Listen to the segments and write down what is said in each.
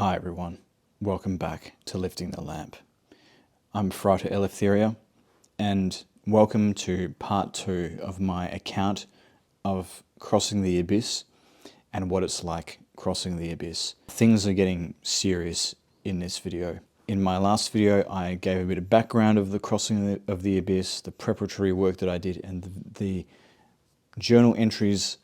Hi everyone, welcome back to Lifting the Lamp. I'm Frater Eleftheria and welcome to part 2 of my account of crossing the abyss and what it's like crossing the abyss. Things are getting serious in this video. In my last video I gave a bit of background of the crossing of the abyss, the preparatory work that I did, and the journal entries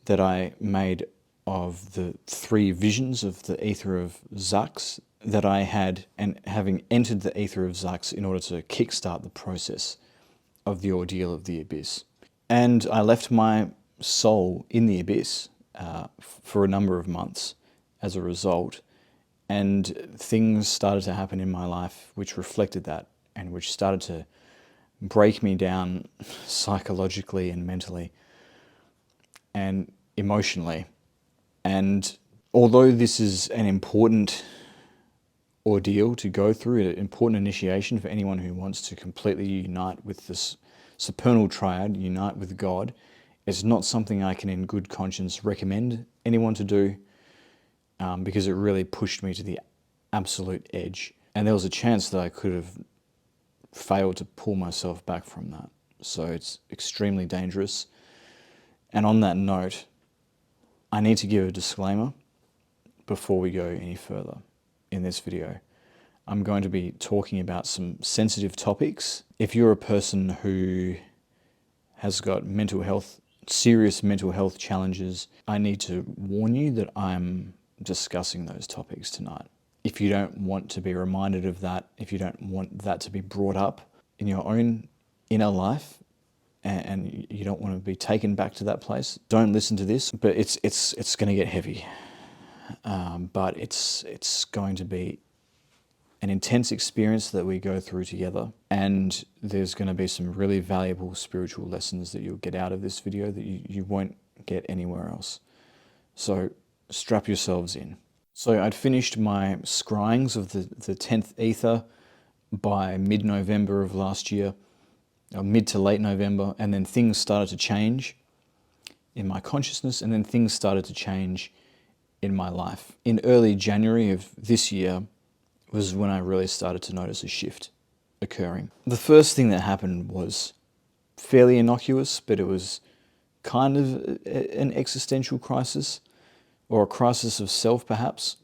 that I made of the 3 visions of the Ether of Zax that I had, and having entered the Ether of Zax in order to kickstart the process of the Ordeal of the Abyss. And I left my soul in the abyss for a number of months as a result, and things started to happen in my life which reflected that and which started to break me down psychologically and mentally and emotionally. And although this is an important ordeal to go through, an important initiation for anyone who wants to completely unite with this supernal triad, unite with God, it's not something I can in good conscience recommend anyone to do, because it really pushed me to the absolute edge. And there was a chance that I could have failed to pull myself back from that. So it's extremely dangerous. And on that note, I need to give a disclaimer before we go any further in this video. I'm going to be talking about some sensitive topics. If you're a person who has got mental health, serious mental health challenges, I need to warn you that I'm discussing those topics tonight. If you don't want to be reminded of that, if you don't want that to be brought up in your own inner life, and you don't want to be taken back to that place, don't listen to this. But it's going to get heavy. But it's going to be an intense experience that we go through together, and there's going to be some really valuable spiritual lessons that you'll get out of this video that you won't get anywhere else. So strap yourselves in. So I'd finished my scryings of the 10th ether by mid-November of last year, or mid to late November, and then things started to change in my consciousness, and then things started to change in my life. In early January of this year was when I really started to notice a shift occurring. The first thing that happened was fairly innocuous, but it was kind of an existential crisis, or a crisis of self perhaps.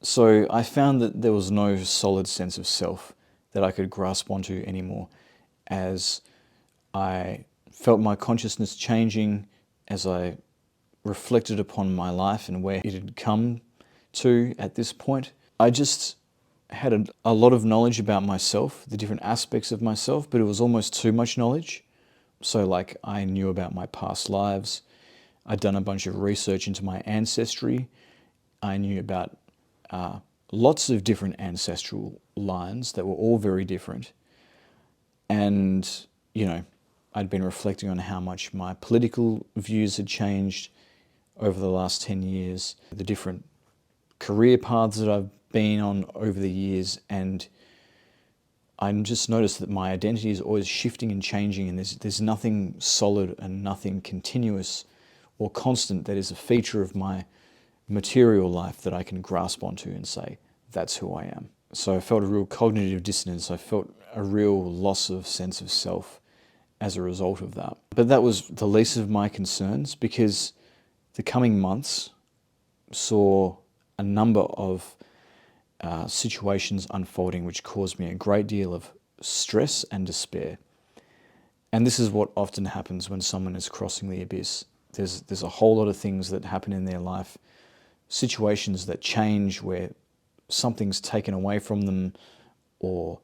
So I found that there was no solid sense of self that I could grasp onto anymore, as I felt my consciousness changing, as I reflected upon my life and where it had come to at this point. I just had a lot of knowledge about myself, the different aspects of myself, but it was almost too much knowledge. So like, I knew about my past lives, I'd done a bunch of research into my ancestry, I knew about lots of different ancestral lines that were all very different. And, you know, I'd been reflecting on how much my political views had changed over the last 10 years, the different career paths that I've been on over the years, and I just noticed that my identity is always shifting and changing, and there's nothing solid and nothing continuous or constant that is a feature of my material life that I can grasp onto and say, that's who I am. So I felt a real cognitive dissonance. I felt a real loss of sense of self as a result of that. But that was the least of my concerns, because the coming months saw a number of situations unfolding which caused me a great deal of stress and despair. And this is what often happens when someone is crossing the abyss. There's a whole lot of things that happen in their life, situations that change where something's taken away from them, or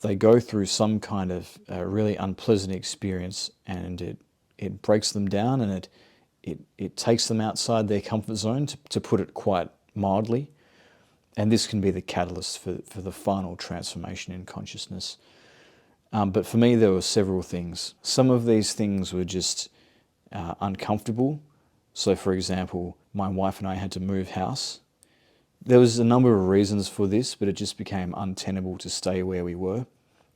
they go through some kind of really unpleasant experience, and it breaks them down, and it takes them outside their comfort zone, to put it quite mildly. And this can be the catalyst for the final transformation in consciousness. But for me, there were several things. Some of these things were just uncomfortable. So for example, my wife and I had to move house. There was a number of reasons for this, but it just became untenable to stay where we were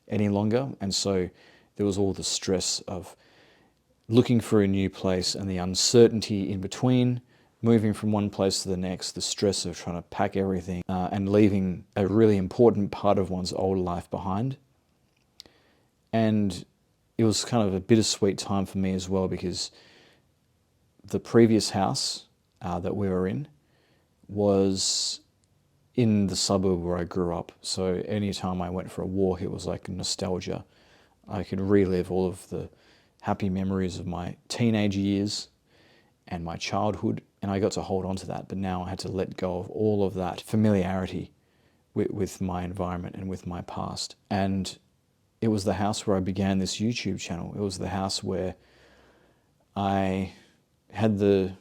any longer. And so there was all the stress of looking for a new place and the uncertainty in between, moving from one place to the next, the stress of trying to pack everything and leaving a really important part of one's old life behind. And it was kind of a bittersweet time for me as well, because the previous house that we were in was in the suburb where I grew up. So anytime I went for a walk, it was like nostalgia. I could relive all of the happy memories of my teenage years and my childhood, and I got to hold on to that. But now I had to let go of all of that familiarity with my environment and with my past. And it was the house where I began this YouTube channel. It was the house where I had the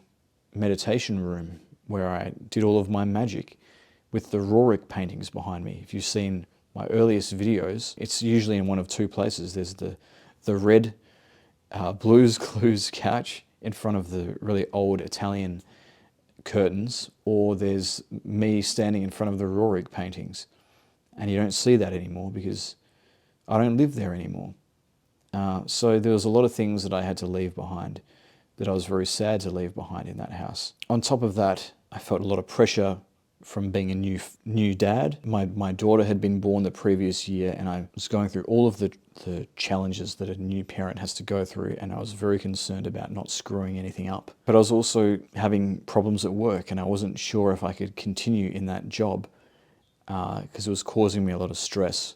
meditation room, where I did all of my magic, with the Rorik paintings behind me. If you've seen my earliest videos, it's usually in one of two places. There's the red Blues Clues couch in front of the really old Italian curtains, or there's me standing in front of the Rorik paintings. And you don't see that anymore because I don't live there anymore. So there was a lot of things that I had to leave behind, that I was very sad to leave behind in that house. On top of that, I felt a lot of pressure from being a new dad. My daughter had been born the previous year, and I was going through all of the challenges that a new parent has to go through, and I was very concerned about not screwing anything up. But I was also having problems at work, and I wasn't sure if I could continue in that job because it was causing me a lot of stress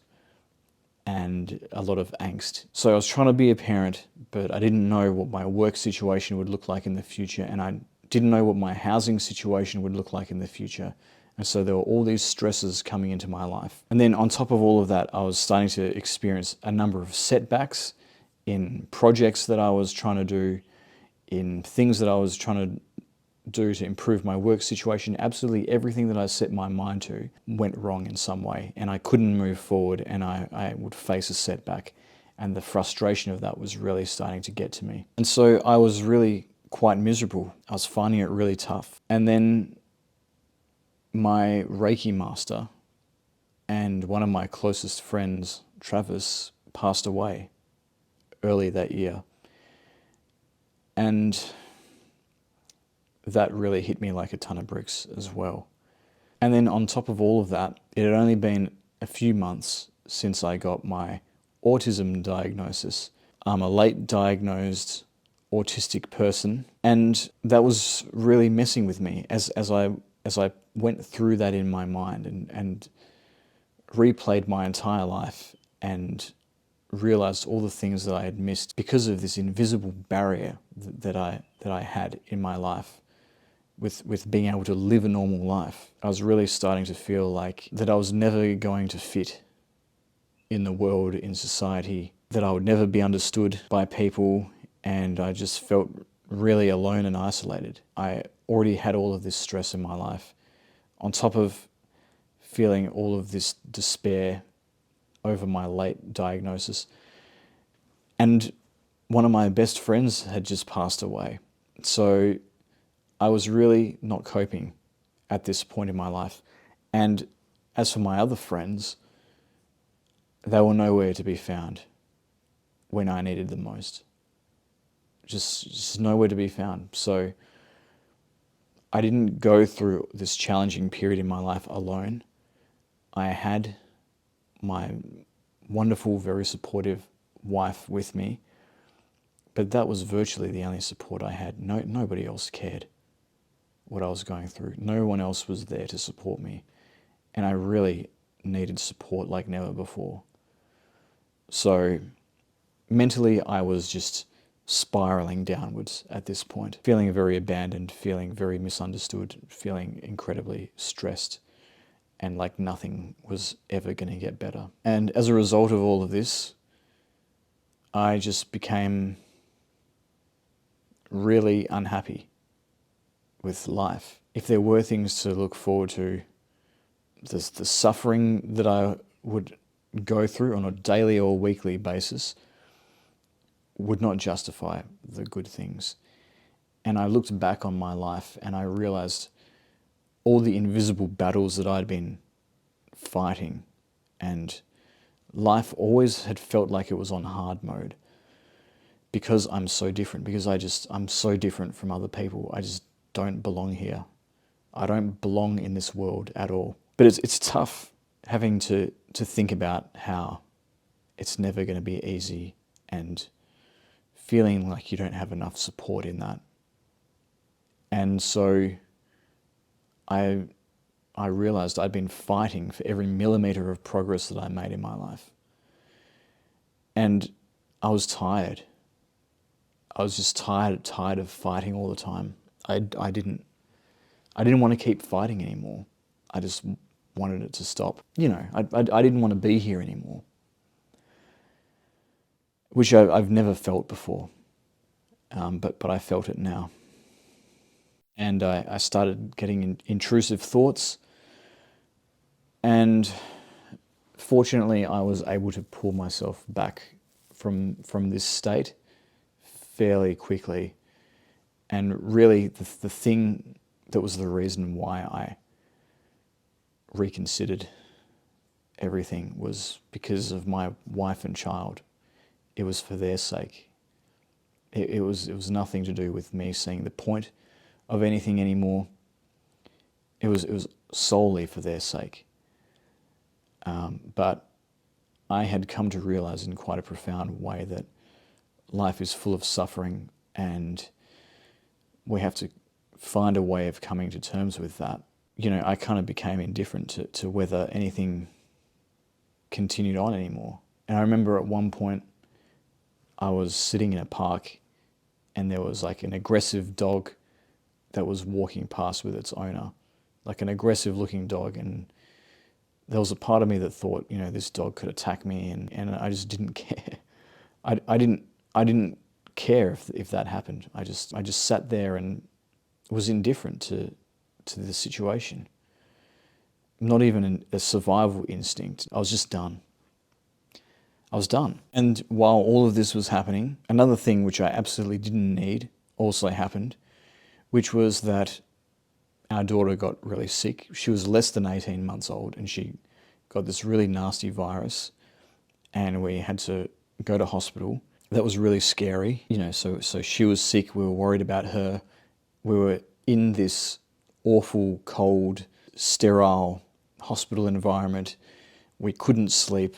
and a lot of angst. So I was trying to be a parent, but I didn't know what my work situation would look like in the future, and I didn't know what my housing situation would look like in the future. And so there were all these stresses coming into my life. And then on top of all of that, I was starting to experience a number of setbacks in projects that I was trying to do, in things that I was trying to do to improve my work situation. Absolutely everything that I set my mind to went wrong in some way, and I couldn't move forward, and I would face a setback. And the frustration of that was really starting to get to me. And so I was really quite miserable. I was finding it really tough. And then my Reiki master and one of my closest friends, Travis, passed away early that year. And that really hit me like a ton of bricks as well. And then on top of all of that, it had only been a few months since I got my autism diagnosis. I'm a late diagnosed autistic person, and that was really messing with me as I went through that in my mind and replayed my entire life and realized all the things that I had missed because of this invisible barrier that I had in my life with being able to live a normal life. I was really starting to feel like that I was never going to fit in the world, in society, that I would never be understood by people, and I just felt really alone and isolated. I already had all of this stress in my life, on top of feeling all of this despair over my late diagnosis. And one of my best friends had just passed away. So I was really not coping at this point in my life. And as for my other friends, they were nowhere to be found when I needed them most. Just nowhere to be found. So I didn't go through this challenging period in my life alone. I had my wonderful, very supportive wife with me, but that was virtually the only support I had. Nobody else cared what I was going through. No one else was there to support me, and I really needed support like never before. So mentally, I was just spiraling downwards at this point, feeling very abandoned, feeling very misunderstood, feeling incredibly stressed, and like nothing was ever going to get better. And as a result of all of this, I just became really unhappy with life. If there were things to look forward to, the suffering that I would go through on a daily or weekly basis would not justify the good things. And I looked back on my life and I realized all the invisible battles that I'd been fighting, and life always had felt like it was on hard mode because I'm so different, because I'm so different from other people. I just don't belong here. I don't belong in this world at all. But it's tough having to think about how it's never going to be easy and feeling like you don't have enough support in that. And so I realized I'd been fighting for every millimeter of progress that I made in my life. And I was tired. I was just tired of fighting all the time. I didn't want to keep fighting anymore. I just wanted it to stop. I didn't want to be here anymore, which I've never felt before, but I felt it now. And I started getting intrusive thoughts, and fortunately I was able to pull myself back from this state fairly quickly. And really the thing that was the reason why I reconsidered everything was because of my wife and child. It was for their sake. It was nothing to do with me seeing the point of anything anymore. It was solely for their sake. But I had come to realize in quite a profound way that life is full of suffering, and we have to find a way of coming to terms with that. I kind of became indifferent to whether anything continued on anymore. And I remember at one point I was sitting in a park and there was like an aggressive dog that was walking past with its owner, like an aggressive looking dog. And there was a part of me that thought, this dog could attack me, and I just didn't care. I didn't care if that happened. I just sat there and was indifferent to the situation. Not even a survival instinct. I was just done. I was done. And while all of this was happening, another thing which I absolutely didn't need also happened, which was that our daughter got really sick. She was less than 18 months old and she got this really nasty virus, and we had to go to hospital. That was really scary. So she was sick. We were worried about her. We were in this awful, cold, sterile hospital environment. We couldn't sleep.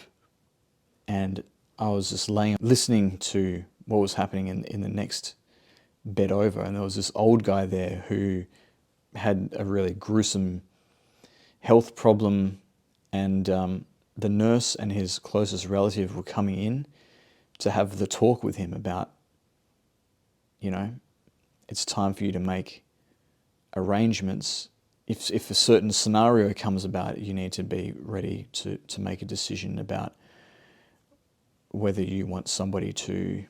And I was just listening to what was happening in the next bed over. And there was this old guy there who had a really gruesome health problem. And the nurse and his closest relative were coming in to have the talk with him about, it's time for you to make arrangements. If a certain scenario comes about, you need to be ready to make a decision about whether you want somebody to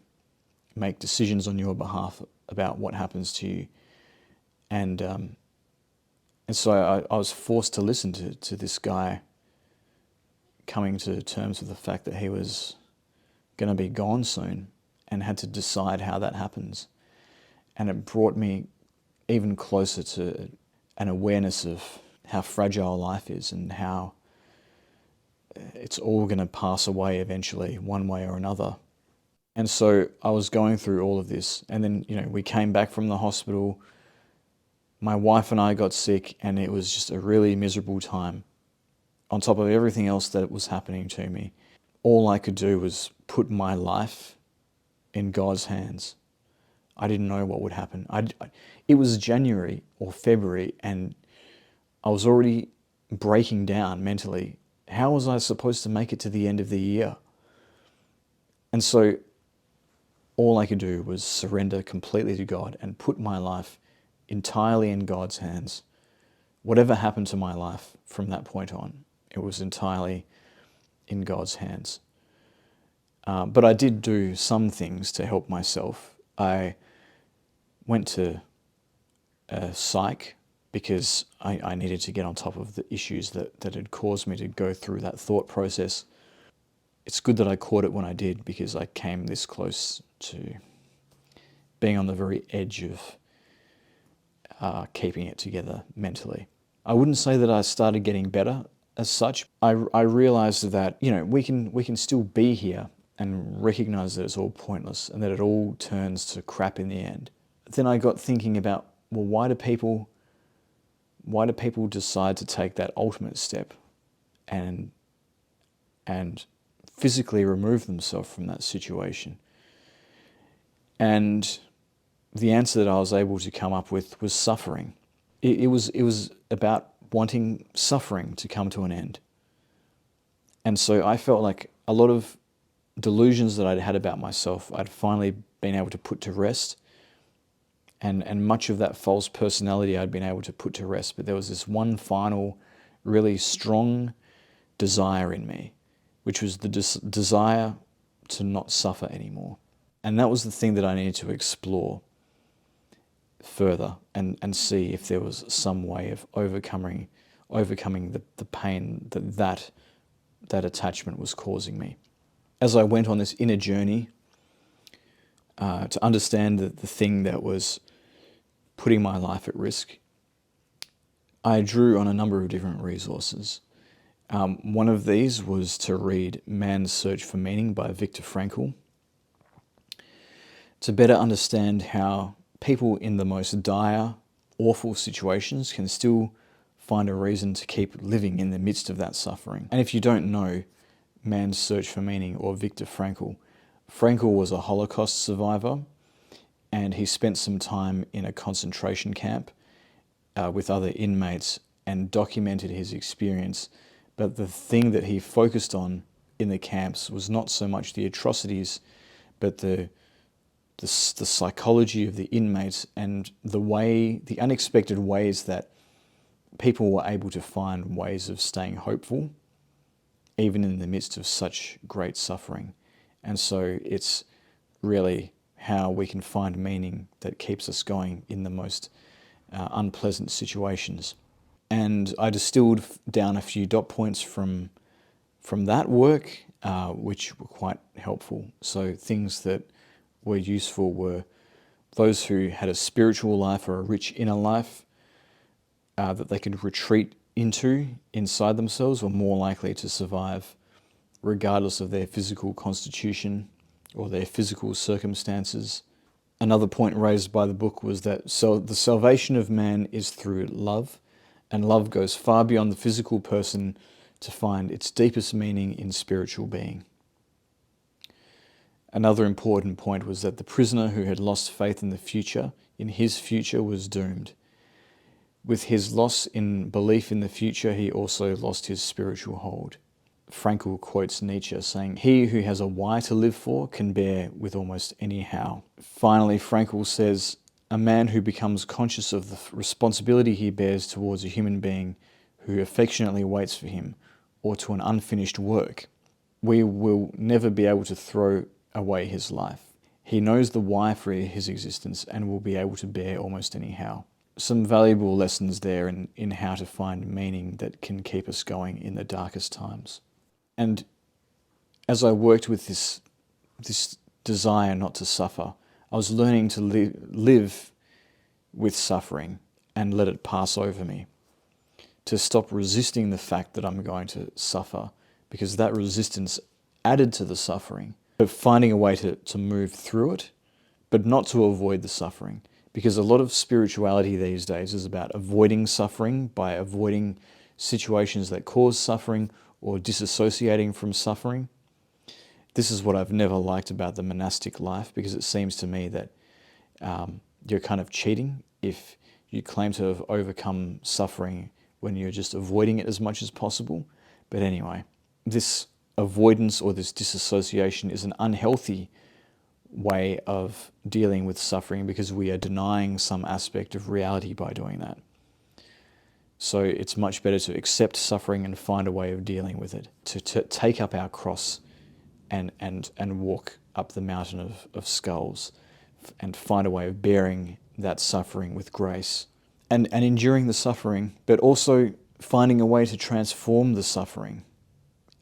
make decisions on your behalf about what happens to you. And so I was forced to listen to this guy coming to terms with the fact that he was going to be gone soon, and had to decide how that happens. And it brought me even closer to an awareness of how fragile life is and how it's all going to pass away eventually, one way or another. And so I was going through all of this, and then we came back from the hospital. My wife and I got sick, and it was just a really miserable time. On top of everything else that was happening to me, all I could do was put my life in God's hands. I didn't know what would happen. It was January or February, and I was already breaking down mentally. How was I supposed to make it to the end of the year? And so all I could do was surrender completely to God and put my life entirely in God's hands. Whatever happened to my life from that point on, it was entirely in God's hands. But I did do some things to help myself. I went to psych because I needed to get on top of the issues that had caused me to go through that thought process. It's good that I caught it when I did, because I came this close to being on the very edge of keeping it together mentally. I wouldn't say that I started getting better as such. I realized that we can still be here and recognize that it's all pointless and that it all turns to crap in the end. Then I got thinking about well, why do people decide to take that ultimate step and physically remove themselves from that situation? And the answer that I was able to come up with was suffering. It was about wanting suffering to come to an end. And so I felt like a lot of delusions that I'd had about myself, I'd finally been able to put to rest. And much of that false personality I'd been able to put to rest. But there was this one final, really strong desire in me, which was the desire to not suffer anymore. And that was the thing that I needed to explore further and see if there was some way of overcoming the pain that attachment was causing me. As I went on this inner journey to understand the thing that was putting my life at risk, I drew on a number of different resources. One of these was to read Man's Search for Meaning by Viktor Frankl, to better understand how people in the most dire, awful situations can still find a reason to keep living in the midst of that suffering. And if you don't know Man's Search for Meaning or Viktor Frankl, Frankl was a Holocaust survivor, and he spent some time in a concentration camp with other inmates and documented his experience. But the thing that he focused on in the camps was not so much the atrocities, but the psychology of the inmates and the unexpected ways that people were able to find ways of staying hopeful, even in the midst of such great suffering. And so it's really how we can find meaning that keeps us going in the most unpleasant situations. And I distilled down a few dot points from that work, which were quite helpful. So things that were useful were those who had a spiritual life or a rich inner life that they could retreat into inside themselves were more likely to survive regardless of their physical constitution or their physical circumstances. Another point raised by the book was that the salvation of man is through love, and love goes far beyond the physical person to find its deepest meaning in spiritual being. Another important point was that the prisoner who had lost faith in the future, in his future, was doomed. With his loss in belief in the future, he also lost his spiritual hold. Frankl quotes Nietzsche saying, "He who has a why to live for can bear with almost any how." Finally, Frankl says, "A man who becomes conscious of the responsibility he bears towards a human being who affectionately waits for him, or to an unfinished work, we will never be able to throw away his life. He knows the why for his existence and will be able to bear almost any how." Some valuable lessons there in how to find meaning that can keep us going in the darkest times. And as I worked with this desire not to suffer, I was learning to live with suffering and let it pass over me. To stop resisting the fact that I'm going to suffer, because that resistance added to the suffering. But finding a way to move through it, but not to avoid the suffering. Because a lot of spirituality these days is about avoiding suffering by avoiding situations that cause suffering or disassociating from suffering. This is what I've never liked about the monastic life, because it seems to me that you're kind of cheating if you claim to have overcome suffering when you're just avoiding it as much as possible. But anyway, this avoidance or this disassociation is an unhealthy way of dealing with suffering, because we are denying some aspect of reality by doing that. So it's much better to accept suffering and find a way of dealing with it, to take up our cross and walk up the mountain of skulls and find a way of bearing that suffering with grace and enduring the suffering, but also finding a way to transform the suffering,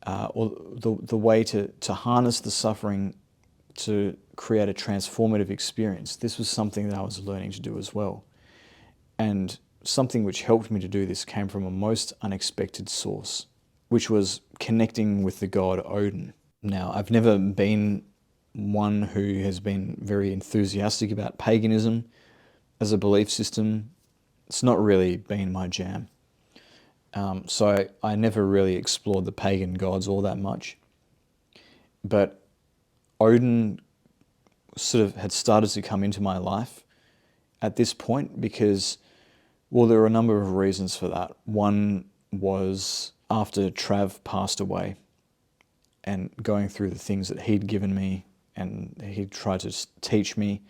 or the way to harness the suffering to create a transformative experience. This was something that I was learning to do as well. And something which helped me to do this came from a most unexpected source, which was connecting with the god Odin. Now, I've never been one who has been very enthusiastic about paganism, as a belief system, it's not really been my jam. So I never really explored the pagan gods all that much. But Odin sort of had started to come into my life at this point because, well, there were a number of reasons for that. One was after Trav passed away and going through the things that he'd given me and he tried to teach me,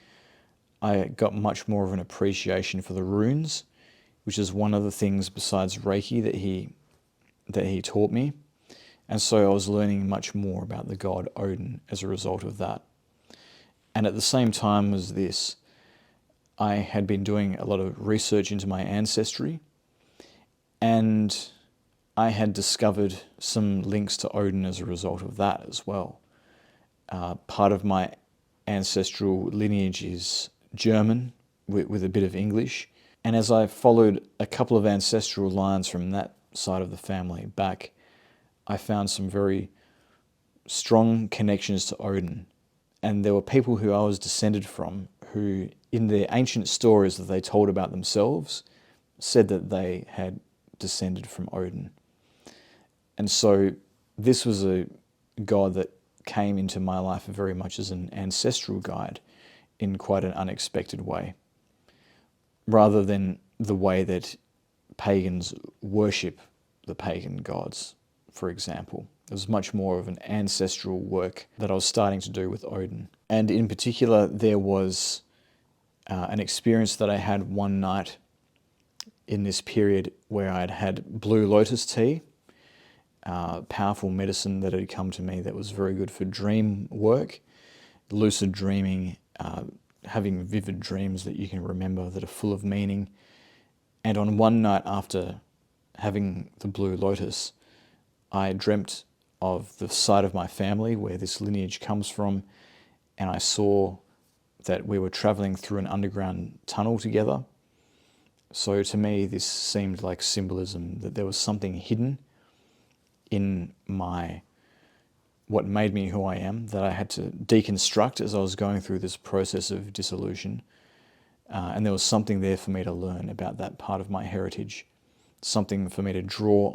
I got much more of an appreciation for the runes, which is one of the things besides Reiki that he taught me. And so I was learning much more about the god Odin as a result of that. And at the same time as this, I had been doing a lot of research into my ancestry, and I had discovered some links to Odin as a result of that as well. Part of my ancestral lineage is German with a bit of English. And as I followed a couple of ancestral lines from that side of the family back, I found some very strong connections to Odin. And there were people who I was descended from who, in their ancient stories that they told about themselves, said that they had descended from Odin. And so this was a god that came into my life very much as an ancestral guide in quite an unexpected way, rather than the way that pagans worship the pagan gods, for example. It was much more of an ancestral work that I was starting to do with Odin. And in particular, there was an experience that I had one night in this period where I'd had blue lotus tea, powerful medicine that had come to me that was very good for dream work, lucid dreaming, having vivid dreams that you can remember that are full of meaning. And on one night after having the blue lotus, I dreamt of the side of my family where this lineage comes from, and I saw that we were traveling through an underground tunnel together. So to me, this seemed like symbolism that there was something hidden in what made me who I am, that I had to deconstruct as I was going through this process of dissolution. And there was something there for me to learn about that part of my heritage, something for me to draw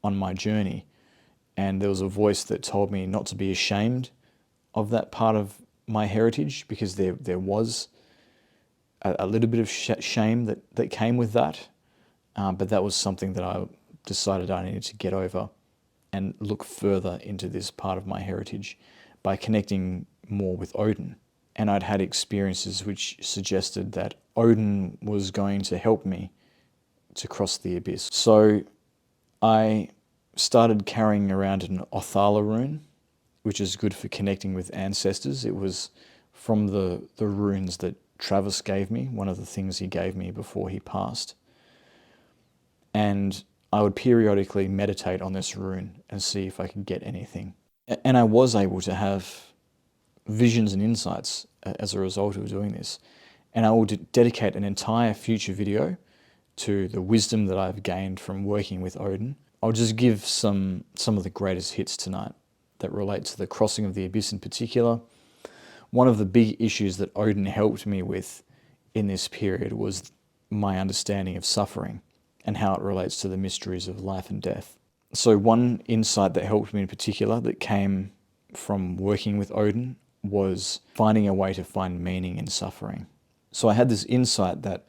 on my journey. And there was a voice that told me not to be ashamed of that part of my heritage, because there was a little bit of shame that came with that. But that was something that I decided I needed to get over and look further into this part of my heritage by connecting more with Odin. And I'd had experiences which suggested that Odin was going to help me to cross the abyss. So I started carrying around an Othala rune, which is good for connecting with ancestors. It was from the runes that Travis gave me, one of the things he gave me before he passed. And I would periodically meditate on this rune and see if I could get anything. And I was able to have visions and insights as a result of doing this. And I will dedicate an entire future video to the wisdom that I've gained from working with Odin. I'll just give some of the greatest hits tonight that relate to the crossing of the abyss in particular. One of the big issues that Odin helped me with in this period was my understanding of suffering and how it relates to the mysteries of life and death. So one insight that helped me in particular that came from working with Odin was finding a way to find meaning in suffering. So I had this insight that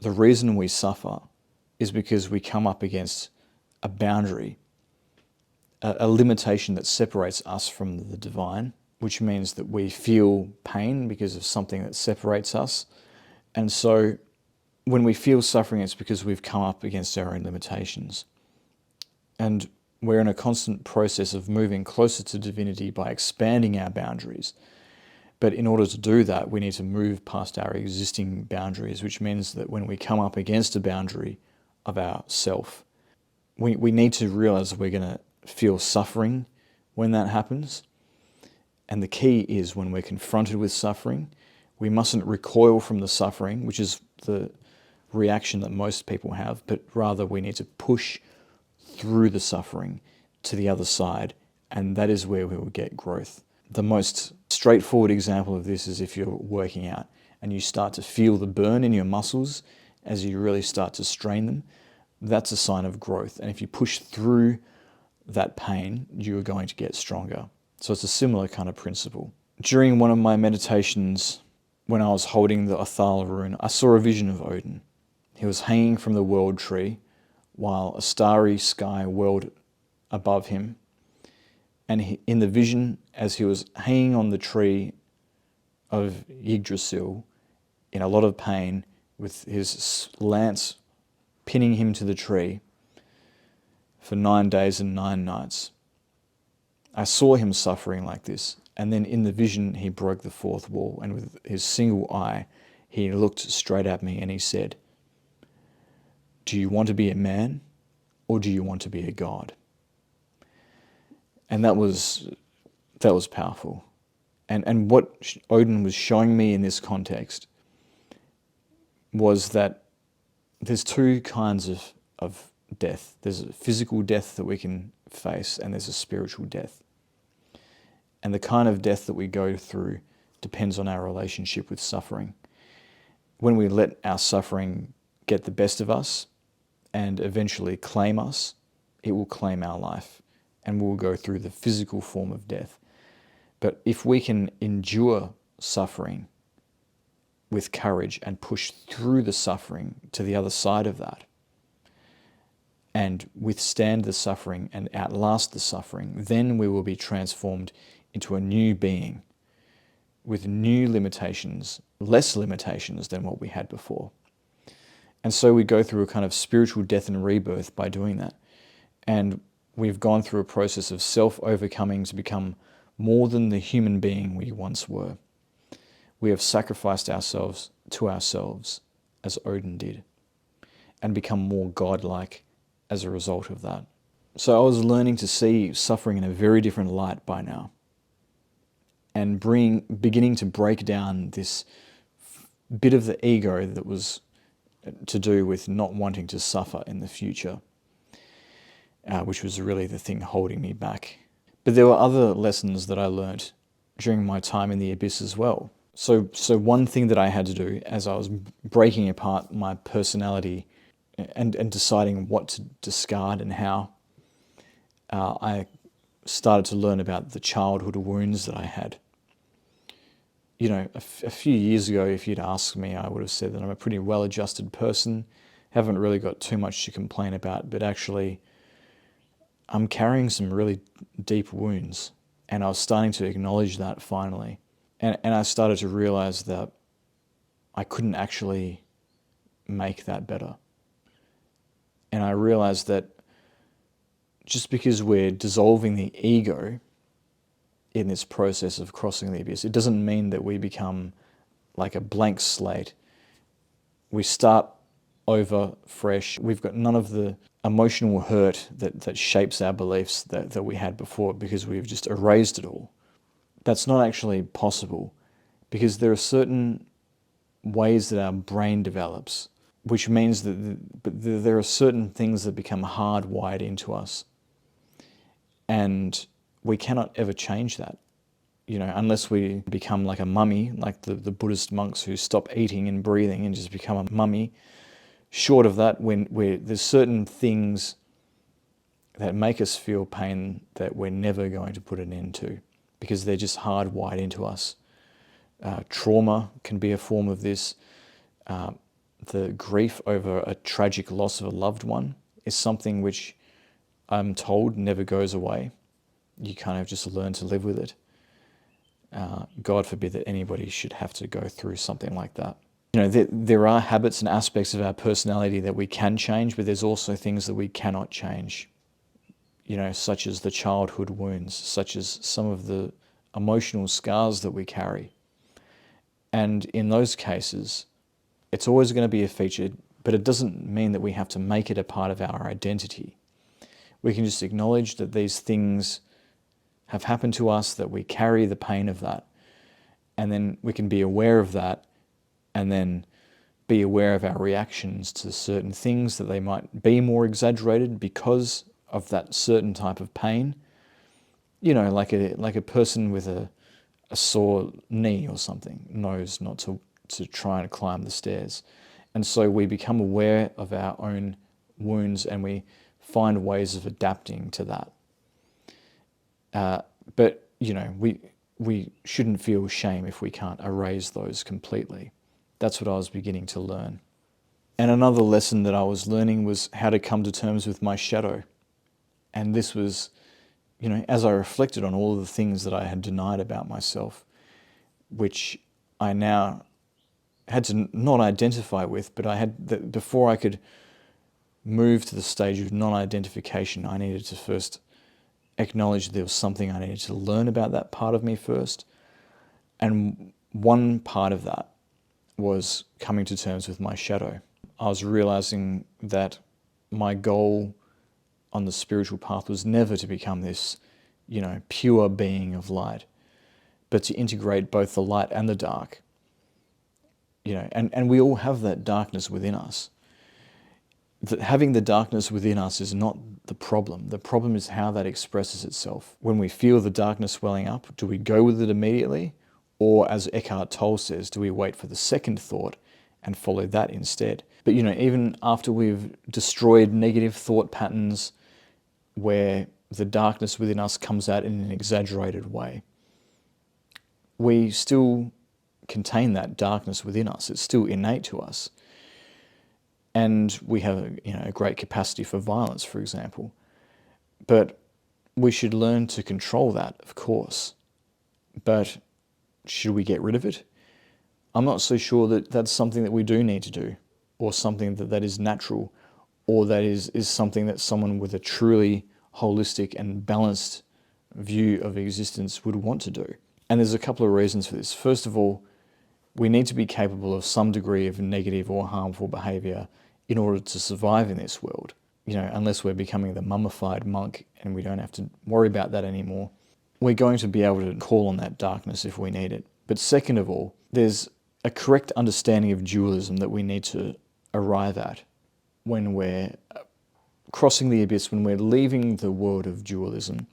the reason we suffer is because we come up against a boundary, a limitation that separates us from the divine, which means that we feel pain because of something that separates us. And so when we feel suffering, it's because we've come up against our own limitations. And we're in a constant process of moving closer to divinity by expanding our boundaries. But in order to do that, we need to move past our existing boundaries, which means that when we come up against a boundary of our self, we need to realize we're going to feel suffering when that happens. And the key is when we're confronted with suffering, we mustn't recoil from the suffering, which is the reaction that most people have, but rather we need to push through the suffering to the other side, and that is where we will get growth. The most straightforward example of this is if you're working out and you start to feel the burn in your muscles as you really start to strain them, that's a sign of growth. And if you push through that pain, you are going to get stronger. So it's a similar kind of principle. During one of my meditations, when I was holding the Ordeal rune, I saw a vision of Odin. He was hanging from the world tree while a starry sky whirled above him. And in the vision, as he was hanging on the tree of Yggdrasil in a lot of pain, with his lance pinning him to the tree for 9 days and 9 nights. I saw him suffering like this, and then in the vision he broke the fourth wall, and with his single eye he looked straight at me and he said, "Do you want to be a man, or do you want to be a god?" And that was powerful. And what Odin was showing me in this context was that there's two kinds of death. There's a physical death that we can face, and there's a spiritual death. And the kind of death that we go through depends on our relationship with suffering. When we let our suffering get the best of us and eventually claim us, it will claim our life, and we'll go through the physical form of death. But if we can endure suffering with courage and push through the suffering to the other side of that, and withstand the suffering and outlast the suffering, then we will be transformed into a new being with new limitations, less limitations than what we had before. And so we go through a kind of spiritual death and rebirth by doing that. And we've gone through a process of self-overcoming to become more than the human being we once were. We have sacrificed ourselves to ourselves, as Odin did, and become more godlike as a result of that. So I was learning to see suffering in a very different light by now, and beginning to break down this bit of the ego that was to do with not wanting to suffer in the future, which was really the thing holding me back. But there were other lessons that I learned during my time in the Abyss as well. So one thing that I had to do as I was breaking apart my personality and deciding what to discard and how, I started to learn about the childhood wounds that I had. You know, a few years ago, if you'd asked me, I would have said that I'm a pretty well-adjusted person, haven't really got too much to complain about, but actually I'm carrying some really deep wounds, and I was starting to acknowledge that finally. And I started to realize that I couldn't actually make that better. And I realized that just because we're dissolving the ego in this process of crossing the abyss, it doesn't mean that we become like a blank slate. We start over fresh. We've got none of the emotional hurt that shapes our beliefs that we had before, because we've just erased it all. That's not actually possible, because there are certain ways that our brain develops, which means that there are certain things that become hardwired into us, and we cannot ever change that, you know, unless we become like a mummy, like the Buddhist monks who stop eating and breathing and just become a mummy. Short of that, there's certain things that make us feel pain that we're never going to put an end to, because they're just hardwired into us. Trauma can be a form of this. The grief over a tragic loss of a loved one is something which I'm told never goes away. You kind of just learn to live with it. God forbid that anybody should have to go through something like that. You know, there are habits and aspects of our personality that we can change, but there's also things that we cannot change. You know, such as the childhood wounds, such as some of the emotional scars that we carry. And in those cases, it's always going to be a feature, but it doesn't mean that we have to make it a part of our identity. We can just acknowledge that these things have happened to us, that we carry the pain of that, and then we can be aware of that, and then be aware of our reactions to certain things, that they might be more exaggerated because of that certain type of pain. You know, like a person with a sore knee or something knows not to to try and climb the stairs. And so we become aware of our own wounds and we find ways of adapting to that. But, you know, we shouldn't feel shame if we can't erase those completely. That's what I was beginning to learn. And another lesson that I was learning was how to come to terms with my shadow. And this was, you know, as I reflected on all of the things that I had denied about myself, which I now had to not identify with, but I had, before I could move to the stage of non-identification, I needed to first acknowledge there was something I needed to learn about that part of me first. And one part of that was coming to terms with my shadow. I was realizing that my goal on the spiritual path was never to become this, you know, pure being of light, but to integrate both the light and the dark. You know, and we all have that darkness within us. That having the darkness within us is not the problem. The problem is how that expresses itself. When we feel the darkness welling up, do we go with it immediately? Or, as Eckhart Tolle says, do we wait for the second thought and follow that instead? But, you know, even after we've destroyed negative thought patterns where the darkness within us comes out in an exaggerated way, we still contain that darkness within us. It's still innate to us. And we have, you know, a great capacity for violence, for example. But we should learn to control that, of course. But should we get rid of it? I'm not so sure that that's something that we do need to do, or something that is natural, or that is something that someone with a truly holistic and balanced view of existence would want to do. And there's a couple of reasons for this. First of all, we need to be capable of some degree of negative or harmful behavior in order to survive in this world. You know, unless we're becoming the mummified monk and we don't have to worry about that anymore, we're going to be able to call on that darkness if we need it. But second of all, there's a correct understanding of dualism that we need to arrive at when we're crossing the abyss, when we're leaving the world of dualism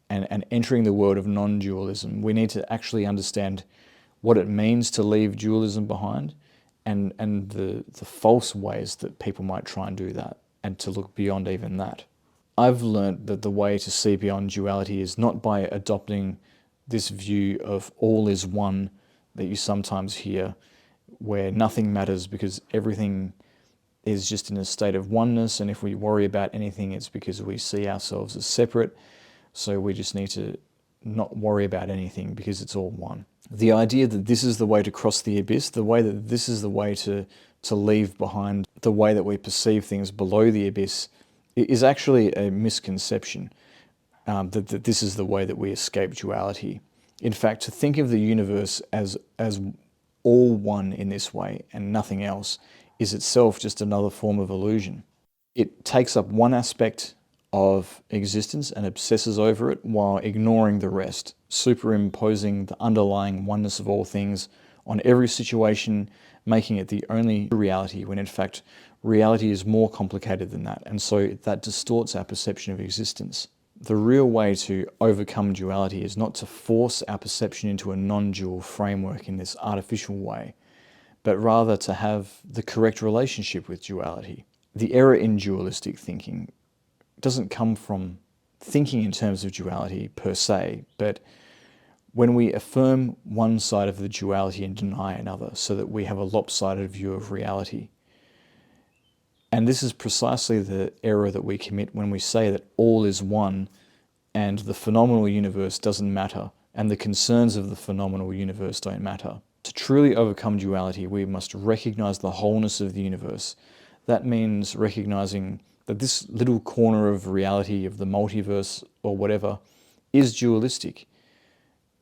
and entering the world of non-dualism. We need to actually understand what it means to leave dualism behind and the false ways that people might try and do that, and to look beyond even that. I've learnt that the way to see beyond duality is not by adopting this view of all is one that you sometimes hear, where nothing matters because everything is just in a state of oneness, and if we worry about anything, it's because we see ourselves as separate, so we just need to not worry about anything because it's all one. The idea that this is the way to cross the abyss, the way that this is the way to leave behind the way that we perceive things below the abyss, is actually a misconception, that this is the way that we escape duality. In fact, to think of the universe as all one in this way and nothing else is itself just another form of illusion. It takes up one aspect of existence and obsesses over it while ignoring the rest, superimposing the underlying oneness of all things on every situation, making it the only reality, when in fact reality is more complicated than that, and so that distorts our perception of existence. The real way to overcome duality is not to force our perception into a non-dual framework in this artificial way, but rather to have the correct relationship with duality. The error in dualistic thinking doesn't come from thinking in terms of duality per se, but when we affirm one side of the duality and deny another, so that we have a lopsided view of reality. And this is precisely the error that we commit when we say that all is one and the phenomenal universe doesn't matter and the concerns of the phenomenal universe don't matter. To truly overcome duality, we must recognize the wholeness of the universe. That means recognizing that this little corner of reality, of the multiverse or whatever, is dualistic.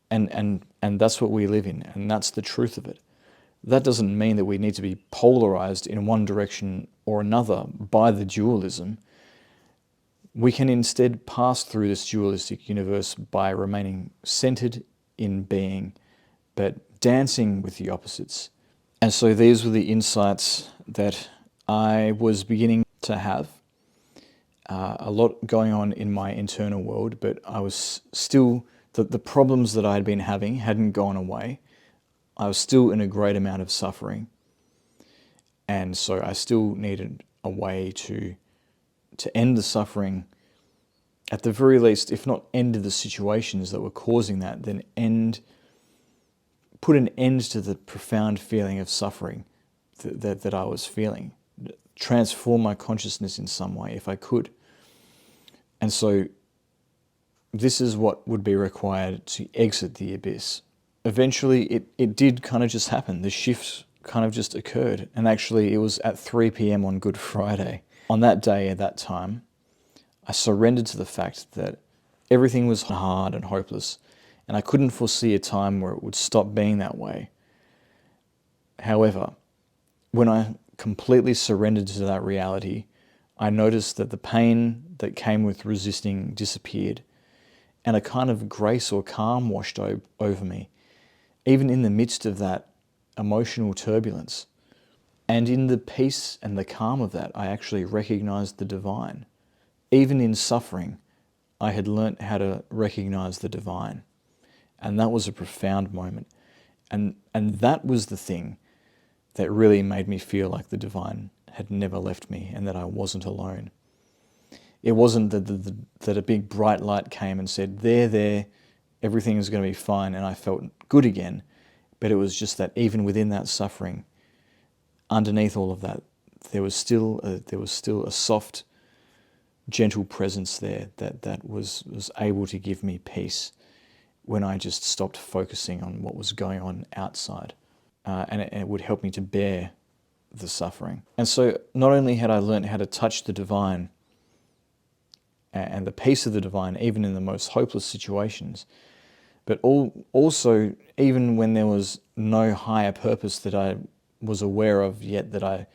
And that's what we live in, and that's the truth of it. That doesn't mean that we need to be polarized in one direction or another by the dualism. We can instead pass through this dualistic universe by remaining centered in being, but dancing with the opposites. And so these were the insights that I was beginning to have. A lot going on in my internal world, but I was still, the problems that I had been having hadn't gone away. I was still in a great amount of suffering. And so I still needed a way to end the suffering, at the very least, if not end the situations that were causing that, then put an end to the profound feeling of suffering that I was feeling. Transform my consciousness in some way if I could. And so this is what would be required to exit the abyss. Eventually it did kind of just happen. The shift kind of just occurred. And actually it was at 3 p.m. on Good Friday. On that day, at that time, I surrendered to the fact that everything was hard and hopeless, and I couldn't foresee a time where it would stop being that way. However, when I completely surrendered to that reality, I noticed that the pain that came with resisting disappeared, and a kind of grace or calm washed over me, even in the midst of that emotional turbulence. And in the peace and the calm of that, I actually recognized the divine. Even in suffering, I had learnt how to recognize the divine. And that was a profound moment. And that was the thing that really made me feel like the divine had never left me and that I wasn't alone. It wasn't that a big bright light came and said, there, everything is going to be fine, and I felt good again. But it was just that even within that suffering, underneath all of that, there was still a soft, gentle presence there that was able to give me peace when I just stopped focusing on what was going on outside. And it would help me to bear the suffering. And so not only had I learned how to touch the divine and the peace of the divine, even in the most hopeless situations, but also even when there was no higher purpose that I was aware of yet that I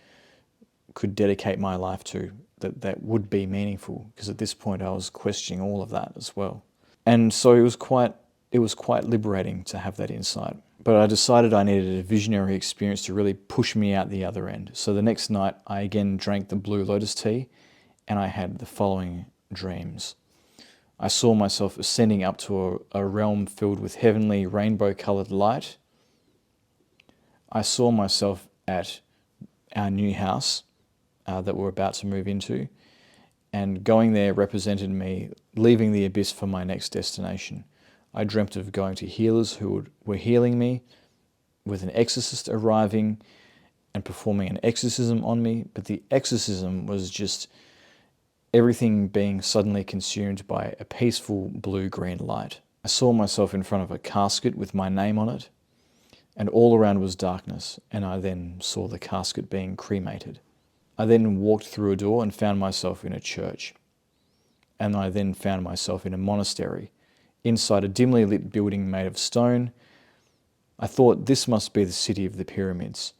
could dedicate my life to, that would be meaningful, because at this point I was questioning all of that as well. And so it was quite liberating to have that insight. But I decided I needed a visionary experience to really push me out the other end. So the next night I again drank the Blue Lotus tea, and I had the following dreams. I saw myself ascending up to a realm filled with heavenly rainbow-coloured light. I saw myself at our new house that we're about to move into, and going there represented me leaving the abyss for my next destination. I dreamt of going to healers who were healing me, with an exorcist arriving and performing an exorcism on me, but the exorcism was just everything being suddenly consumed by a peaceful blue-green light. I saw myself in front of a casket with my name on it, and all around was darkness, and I then saw the casket being cremated. I then walked through a door and found myself in a church, and I then found myself in a monastery, inside a dimly lit building made of stone. I thought this must be the city of the pyramids,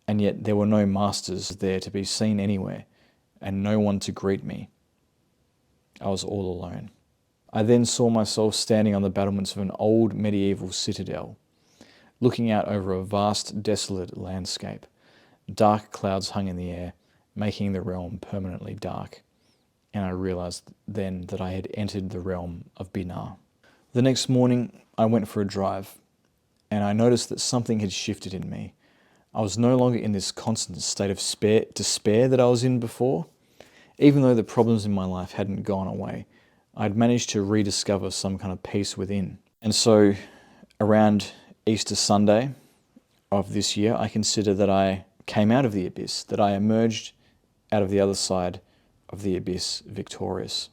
and yet there were no masters there to be seen anywhere, and no one to greet me. I was all alone. I then saw myself standing on the battlements of an old medieval citadel, looking out over a vast, desolate landscape. Dark clouds hung in the air, making the realm permanently dark, and I realized then that I had entered the realm of Binah. The next morning, I went for a drive, and I noticed that something had shifted in me. I was no longer in this constant state of despair that I was in before. Even though the problems in my life hadn't gone away, I'd managed to rediscover some kind of peace within. And so around Easter Sunday of this year, I consider that I came out of the abyss, that I emerged out of the other side of the abyss victorious.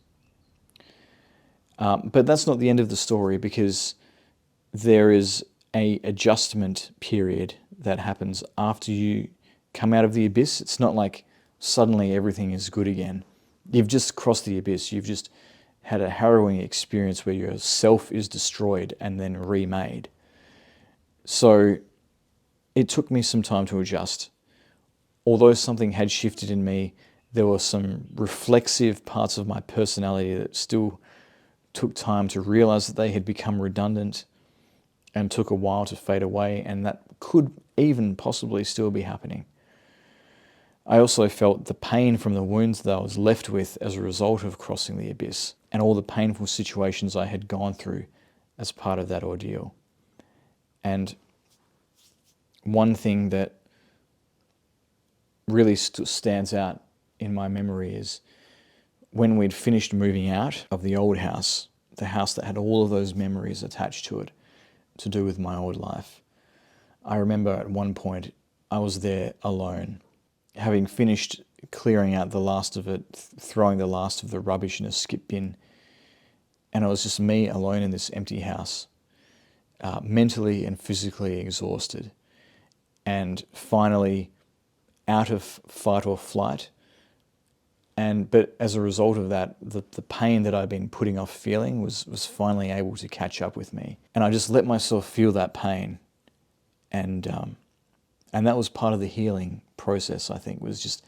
But that's not the end of the story, because there is an adjustment period that happens after you come out of the abyss. It's not like suddenly everything is good again. You've just crossed the abyss. You've just had a harrowing experience where your self is destroyed and then remade. So it took me some time to adjust. Although something had shifted in me, there were some reflexive parts of my personality that still took time to realize that they had become redundant and took a while to fade away, and that could even possibly still be happening. I also felt the pain from the wounds that I was left with as a result of crossing the abyss, and all the painful situations I had gone through as part of that ordeal. And one thing that really stands out in my memory is when we'd finished moving out of the old house, the house that had all of those memories attached to it, to do with my old life. I remember at one point I was there alone, having finished clearing out the last of it, throwing the last of the rubbish in a skip bin, and it was just me alone in this empty house, mentally and physically exhausted, and finally out of fight or flight. But as a result of that, the pain that I'd been putting off feeling was finally able to catch up with me. And I just let myself feel that pain. And that was part of the healing process, I think, was just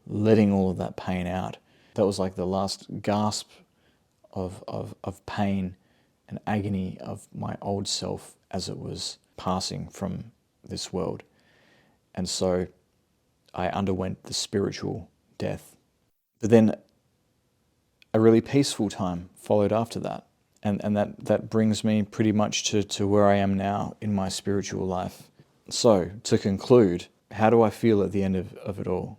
letting all of that pain out. That was like the last gasp of pain and agony of my old self as it was passing from this world. And so I underwent the spiritual death. But then a really peaceful time followed after that. And that brings me pretty much to where I am now in my spiritual life. So, to conclude, how do I feel at the end of it all,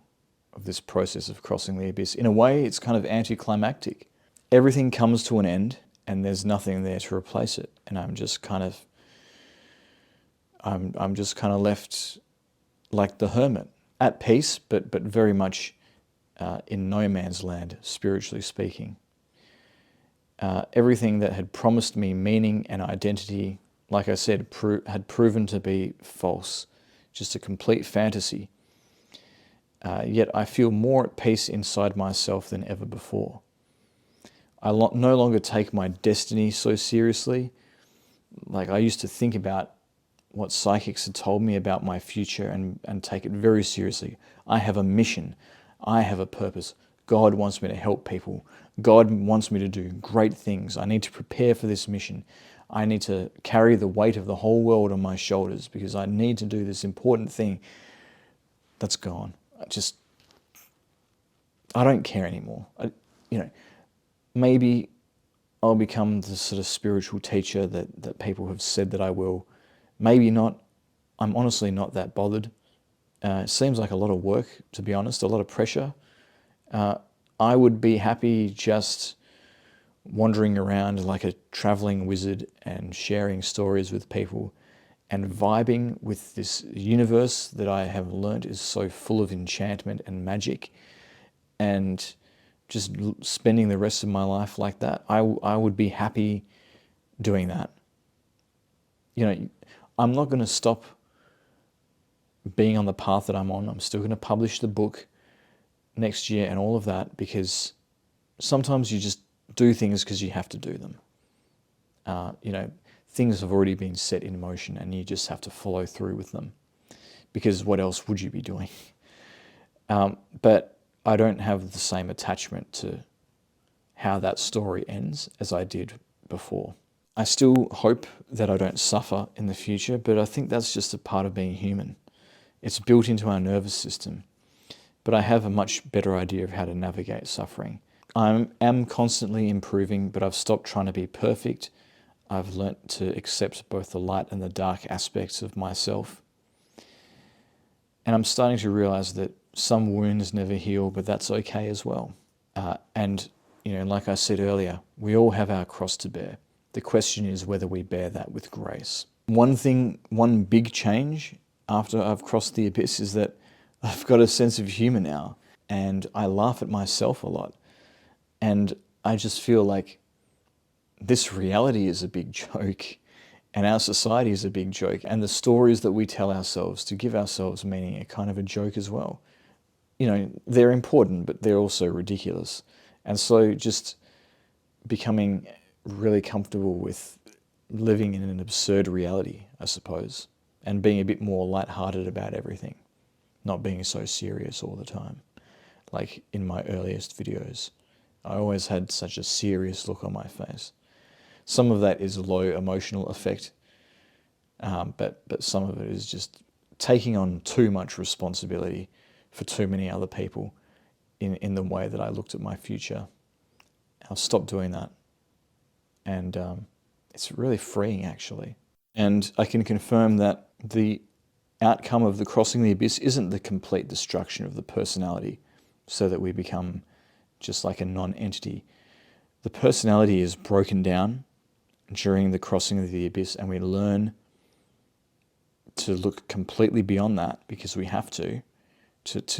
of this process of crossing the abyss? In a way, it's kind of anticlimactic. Everything comes to an end and there's nothing there to replace it. And I'm just kind of left like the hermit, at peace, but very much in no man's land, spiritually speaking. Everything that had promised me meaning and identity, like I said, had proven to be false, just a complete fantasy. Yet I feel more at peace inside myself than ever before. I no longer take my destiny so seriously. Like I used to think about what psychics had told me about my future and take it very seriously. I have a mission. I have a purpose. God wants me to help people. God wants me to do great things. I need to prepare for this mission. I need to carry the weight of the whole world on my shoulders because I need to do this important thing. That's gone. I don't care anymore. Maybe I'll become the sort of spiritual teacher that people have said that I will. Maybe not. I'm honestly not that bothered. It seems like a lot of work, to be honest, a lot of pressure. I would be happy just wandering around like a traveling wizard and sharing stories with people and vibing with this universe that I have learnt is so full of enchantment and magic, and just spending the rest of my life like that. I would be happy doing that. I'm not going to stop being on the path that I'm on. I'm still going to publish the book next year and all of that, because sometimes you just do things because you have to do them. Things have already been set in motion and you just have to follow through with them, because what else would you be doing? But I don't have the same attachment to how that story ends as I did before. I still hope that I don't suffer in the future, but I think that's just a part of being human. It's built into our nervous system. But I have a much better idea of how to navigate suffering. I am constantly improving, but I've stopped trying to be perfect. I've learnt to accept both the light and the dark aspects of myself. And I'm starting to realize that some wounds never heal, but that's okay as well. Like I said earlier, we all have our cross to bear. The question is whether we bear that with grace. One big change after I've crossed the abyss is that I've got a sense of humour now, and I laugh at myself a lot. And I just feel like this reality is a big joke, and our society is a big joke, and the stories that we tell ourselves to give ourselves meaning are kind of a joke as well. They're important, but they're also ridiculous. And so just becoming really comfortable with living in an absurd reality, I suppose, and being a bit more lighthearted about everything, not being so serious all the time. Like in my earliest videos, I always had such a serious look on my face. Some of that is low emotional effect, but some of it is just taking on too much responsibility for too many other people in the way that I looked at my future. I'll stop doing that. And it's really freeing, actually. And I can confirm that the outcome of the crossing the abyss isn't the complete destruction of the personality so that we become just like a non-entity. The personality is broken down during the crossing of the abyss, and we learn to look completely beyond that because we have to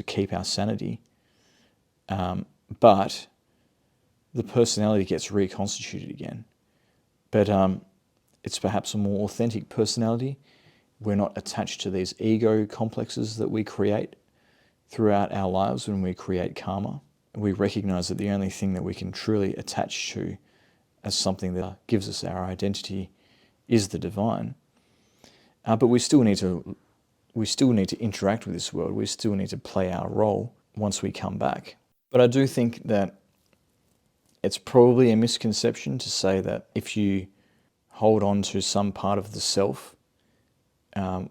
keep our sanity. But the personality gets reconstituted again. But it's perhaps a more authentic personality. We're not attached to these ego complexes that we create throughout our lives when we create karma. We recognize that the only thing that we can truly attach to as something that gives us our identity is the divine. But we still need to interact with this world. We still need to play our role once we come back. But I do think that it's probably a misconception to say that if you hold on to some part of the self,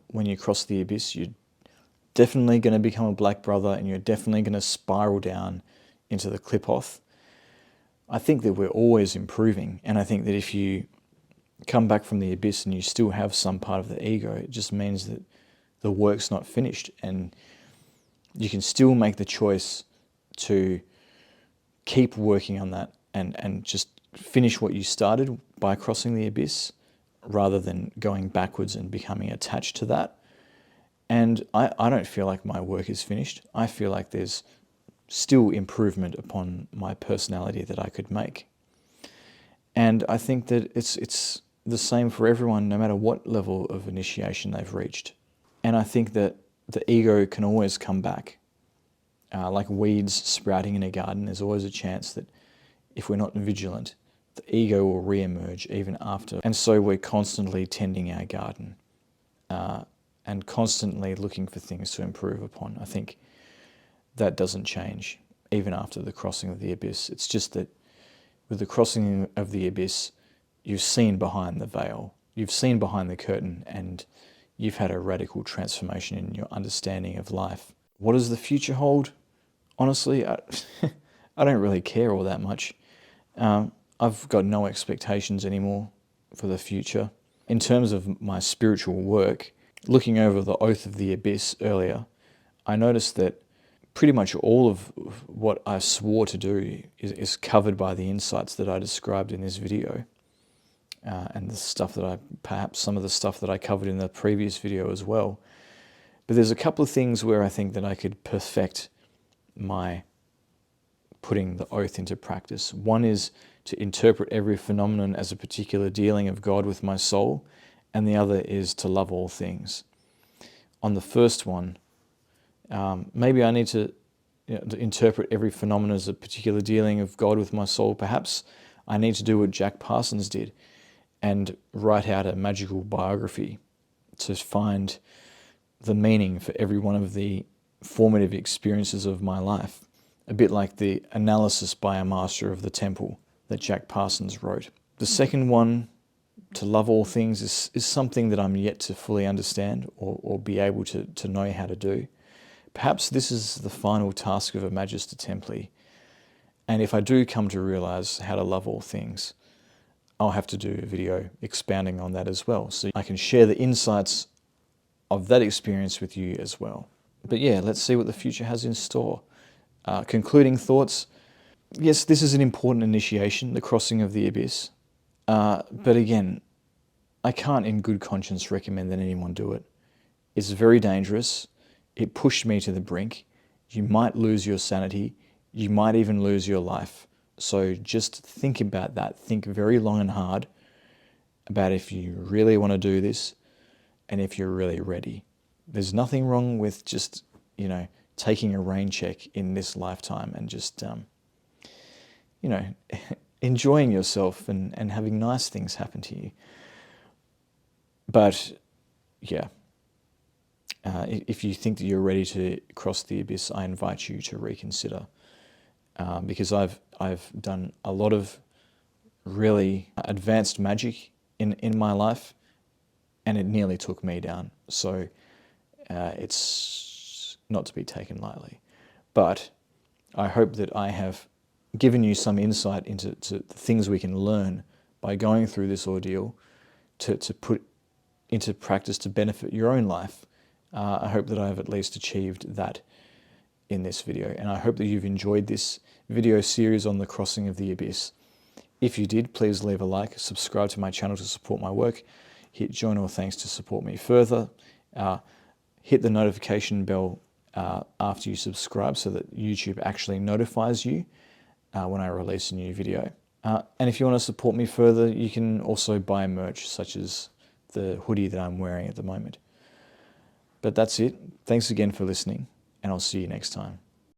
when you cross the abyss, you're definitely going to become a black brother and you're definitely going to spiral down into the clip-off. I think that we're always improving, and I think that if you come back from the abyss and you still have some part of the ego, it just means that the work's not finished, and you can still make the choice to keep working on that and just finish what you started by crossing the abyss rather than going backwards and becoming attached to that. And I don't feel like my work is finished. I feel like there's still improvement upon my personality that I could make. And I think that it's the same for everyone, no matter what level of initiation they've reached. And I think that the ego can always come back. Like weeds sprouting in a garden, there's always a chance that if we're not vigilant, the ego will re-emerge even after. And so we're constantly tending our garden and constantly looking for things to improve upon. I think that doesn't change even after the crossing of the abyss. It's just that with the crossing of the abyss, you've seen behind the veil, you've seen behind the curtain, and you've had a radical transformation in your understanding of life. What does the future hold? Honestly, I don't really care all that much. I've got no expectations anymore for the future. In terms of my spiritual work, looking over the Oath of the Abyss earlier, I noticed that pretty much all of what I swore to do is covered by the insights that I described in this video. And the stuff that perhaps some of the stuff that I covered in the previous video as well. But there's a couple of things where I think that I could perfect my putting the oath into practice. One is to interpret every phenomenon as a particular dealing of God with my soul, and the other is to love all things. On the first one, maybe I need to interpret every phenomenon as a particular dealing of God with my soul. Perhaps I need to do what Jack Parsons did and write out a magical biography to find the meaning for every one of the formative experiences of my life. A bit like the analysis by a master of the temple that Jack Parsons wrote. The second one, to love all things, is something that I'm yet to fully understand or be able to know how to do. Perhaps this is the final task of a Magister Templi, and if I do come to realize how to love all things, I'll have to do a video expounding on that as well, so I can share the insights of that experience with you as well. But yeah, let's see what the future has in store. Concluding thoughts. Yes, this is an important initiation, the crossing of the abyss. But again, I can't in good conscience recommend that anyone do it. It's very dangerous. It pushed me to the brink. You might lose your sanity. You might even lose your life. So just think about that. Think very long and hard about if you really want to do this and if you're really ready. There's nothing wrong with just, taking a rain check in this lifetime and just, enjoying yourself and having nice things happen to you. But yeah, if you think that you're ready to cross the abyss, I invite you to reconsider, because I've done a lot of really advanced magic in my life, and it nearly took me down. So it's not to be taken lightly. But I hope that I have given you some insight into the things we can learn by going through this ordeal to put into practice to benefit your own life I hope that I've at least achieved that in this video, and I hope that you've enjoyed this video series on the Crossing of the Abyss. If you did, please leave a like, subscribe to my channel to support my work, hit join or thanks to support me further, hit the notification bell after you subscribe so that YouTube actually notifies you when I release a new video. And if you want to support me further, you can also buy merch such as the hoodie that I'm wearing at the moment. But that's it. Thanks again for listening, and I'll see you next time.